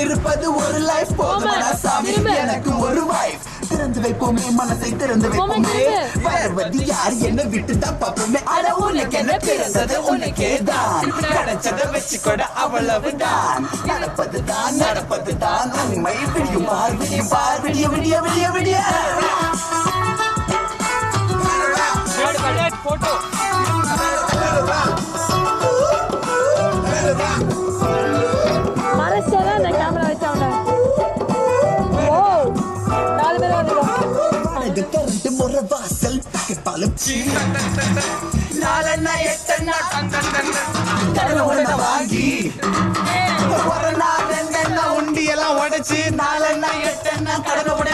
இருப்பது ஒரு லைஃப் எனக்கு ஒரு வைஃப் திறந்து வைப்போமே மனசை திறந்து வைப்போமே வருவது யார் என்ன விட்டுதான் பார்ப்போமே அட உனக்கு என்ன பிறந்தது உனக்கே தான் கிடைச்சதை வச்சுக்கூட அவ்வளவுதான் நடப்பதுதான் உண்மை விடியும் பார் விடியும் பார் விடிய விடிய விடிய விடிய போட்டோ மனசால அந்த கேமரா வச்சாங்க ஓ 4 பேர் வந்துருவாங்க இது திறந்து முறை வாசல் பக்கத்தாலும் நாலண்ணா எட்டண்ணா கடவுளை வாங்கி ஒரு நாள் ரெண்டெண்ணா உண்டியெல்லாம் உடைச்சு நாலண்ணா எட்டண்ணா கடவுளை